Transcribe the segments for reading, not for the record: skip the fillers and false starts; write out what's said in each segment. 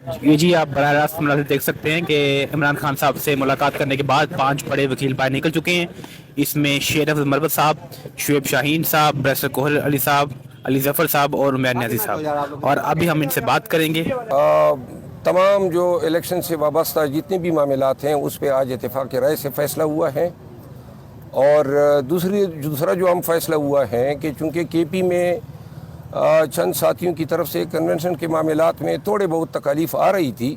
یہ جی آپ براہ راست مناظر دیکھ سکتے ہیں کہ عمران خان صاحب سے ملاقات کرنے کے بعد 5 بڑے وکیل باہر نکل چکے ہیں. اس میں شیر افضل مربت صاحب، شعیب شاہین صاحب، بیرسٹر کوہل علی صاحب، علی ظفر صاحب اور عمیر نیازی صاحب، اور ابھی ہم ان سے بات کریں گے. تمام جو الیکشن سے وابستہ جتنے بھی معاملات ہیں اس پہ آج اتفاق رائے سے فیصلہ ہوا ہے. اور دوسرا جو ہم فیصلہ ہوا ہے کہ چونکہ کے پی میں چند ساتھیوں کی طرف سے کنونشن کے معاملات میں تھوڑے بہت تکالیف آ رہی تھی،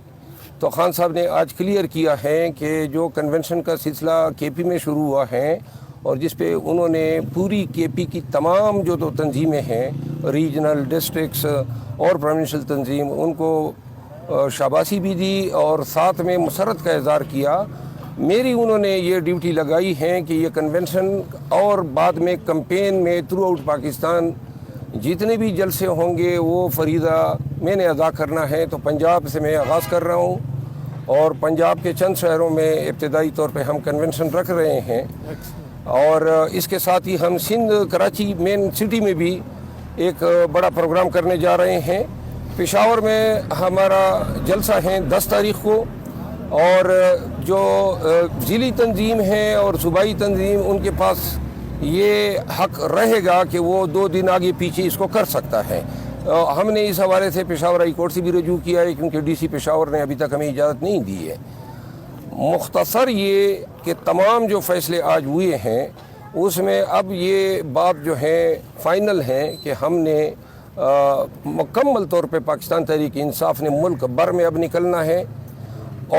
تو خان صاحب نے آج کلیئر کیا ہے کہ جو کنونشن کا سلسلہ کے پی میں شروع ہوا ہے اور جس پہ انہوں نے پوری کے پی کی تمام جو دو تنظیمیں ہیں، ریجنل، ڈسٹرکس اور پروونشل تنظیم، ان کو شاباشی بھی دی اور ساتھ میں مسرت کا اظہار کیا. میری انہوں نے یہ ڈیوٹی لگائی ہے کہ یہ کنونشن اور بعد میں کمپین میں تھرو آؤٹ پاکستان جتنے بھی جلسے ہوں گے وہ فریضہ میں نے ادا کرنا ہے. تو پنجاب سے میں آغاز کر رہا ہوں اور پنجاب کے چند شہروں میں ابتدائی طور پہ ہم کنونشن رکھ رہے ہیں، اور اس کے ساتھ ہی ہم سندھ کراچی مین سٹی میں بھی ایک بڑا پروگرام کرنے جا رہے ہیں. پشاور میں ہمارا جلسہ ہے 10 تاریخ کو، اور جو ضلعی تنظیم ہے اور صوبائی تنظیم ان کے پاس یہ حق رہے گا کہ وہ 2 دن آگے پیچھے اس کو کر سکتا ہے. ہم نے اس حوالے سے پشاور ہائی کورٹ سے بھی رجوع کیا ہے کیونکہ ڈی سی پشاور نے ابھی تک ہمیں اجازت نہیں دی ہے. مختصر یہ کہ تمام جو فیصلے آج ہوئے ہیں اس میں اب یہ بات جو ہے فائنل ہے کہ ہم نے مکمل طور پہ پاکستان تحریک انصاف نے ملک بھر میں اب نکلنا ہے،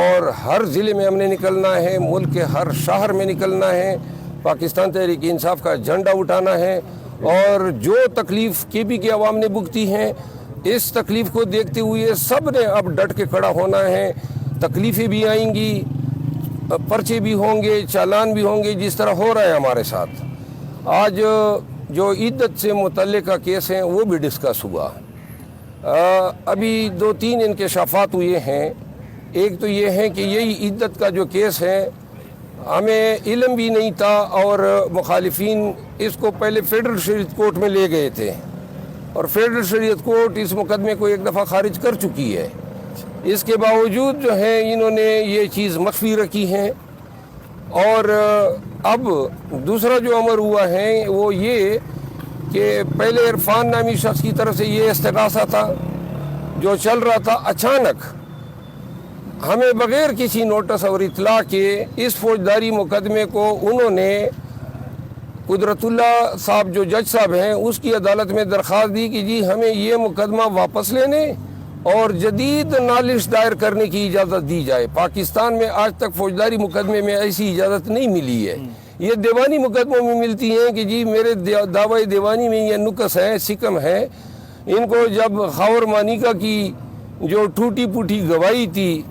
اور ہر ضلع میں ہم نے نکلنا ہے، ملک کے ہر شہر میں نکلنا ہے، پاکستان تحریک انصاف کا جھنڈا اٹھانا ہے. اور جو تکلیف کے پی کے عوام نے بھگتی ہیں، اس تکلیف کو دیکھتے ہوئے سب نے اب ڈٹ کے کھڑا ہونا ہے. تکلیفیں بھی آئیں گی، پرچے بھی ہوں گے، چالان بھی ہوں گے، جس طرح ہو رہا ہے ہمارے ساتھ. آج جو عدت سے متعلقہ کیس ہیں وہ بھی ڈسکس ہوا. ابھی 2-3 انکشافات ہوئے ہیں. ایک تو یہ ہے کہ یہی عدت کا جو کیس ہے ہمیں علم بھی نہیں تھا، اور مخالفین اس کو پہلے فیڈرل شریعت کورٹ میں لے گئے تھے، اور فیڈرل شریعت کورٹ اس مقدمے کو ایک دفعہ خارج کر چکی ہے. اس کے باوجود جو ہے انہوں نے یہ چیز مخفی رکھی ہے. اور اب دوسرا جو امر ہوا ہے وہ یہ کہ پہلے عرفان نامی شخص کی طرف سے یہ استغاثہ تھا جو چل رہا تھا، اچانک ہمیں بغیر کسی نوٹس اور اطلاع کے اس فوجداری مقدمے کو انہوں نے قدرت اللہ صاحب جو جج صاحب ہیں اس کی عدالت میں درخواست دی کہ جی ہمیں یہ مقدمہ واپس لینے اور جدید نالش دائر کرنے کی اجازت دی جائے. پاکستان میں آج تک فوجداری مقدمے میں ایسی اجازت نہیں ملی ہے. یہ دیوانی مقدموں میں ملتی ہیں کہ جی میرے دعوی دیوانی میں یہ نقص ہے، سکم ہے. ان کو جب خاور مانیکا کی جو ٹوٹی پوٹی گواہی تھی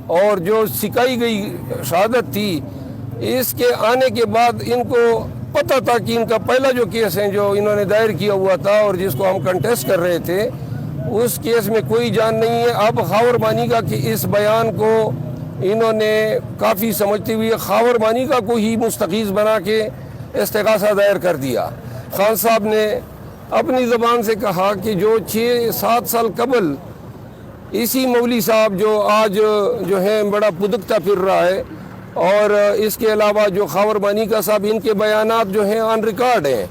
اور جو سکھائی گئی شہادت تھی، اس کے آنے کے بعد ان کو پتہ تھا کہ ان کا پہلا جو کیس ہے جو انہوں نے دائر کیا ہوا تھا اور جس کو ہم کنٹیسٹ کر رہے تھے، اس کیس میں کوئی جان نہیں ہے. اب خاور مانیکا کے اس بیان کو انہوں نے کافی سمجھتے ہوئے خاور مانیکا کو ہی مستغیث بنا کے استغاثہ دائر کر دیا. خان صاحب نے اپنی زبان سے کہا کہ جو 6-7 سال قبل اسی مولوی صاحب جو آج جو ہے بڑا پدکتا پھر رہا ہے، اور اس کے علاوہ جو خاور مانیکا صاحب ان کے بیانات جو ہیں آن ریکارڈ ہیں.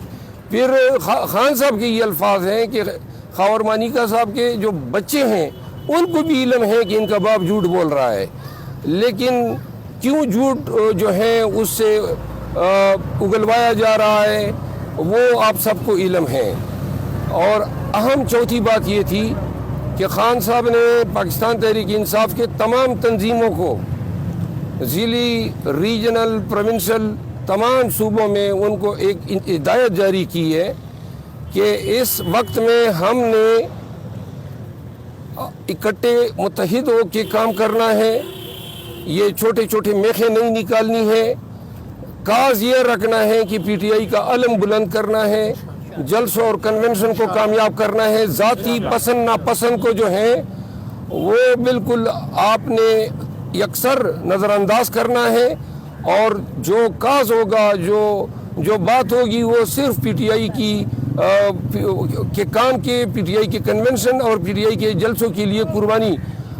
پھر خان صاحب کے یہ الفاظ ہیں کہ خاور مانیکا صاحب کے جو بچے ہیں ان کو بھی علم ہے کہ ان کا باپ جھوٹ بول رہا ہے، لیکن کیوں جھوٹ جو ہے اس سے اگلوایا جا رہا ہے وہ آپ سب کو علم ہے. اور اہم چوتھی بات یہ تھی کہ خان صاحب نے پاکستان تحریک انصاف کے تمام تنظیموں کو، ضلعی، ریجنل، پروونشل، تمام صوبوں میں ان کو ایک ہدایت جاری کی ہے کہ اس وقت میں ہم نے اکٹھے متحد ہو کے کام کرنا ہے. یہ چھوٹے چھوٹے میخیں نہیں نکالنی ہے. کاز یہ رکھنا ہے کہ پی ٹی آئی کا علم بلند کرنا ہے، جلسوں اور کنونشن کو کامیاب کرنا ہے. ذاتی پسند ناپسند کو جو ہے وہ بالکل آپ نے یکسر نظر انداز کرنا ہے، اور جو کاز ہوگا، جو بات ہوگی وہ صرف پی ٹی آئی کی کے کام کے، پی ٹی آئی کے کنونشن اور پی ٹی آئی کے جلسوں کے لیے قربانی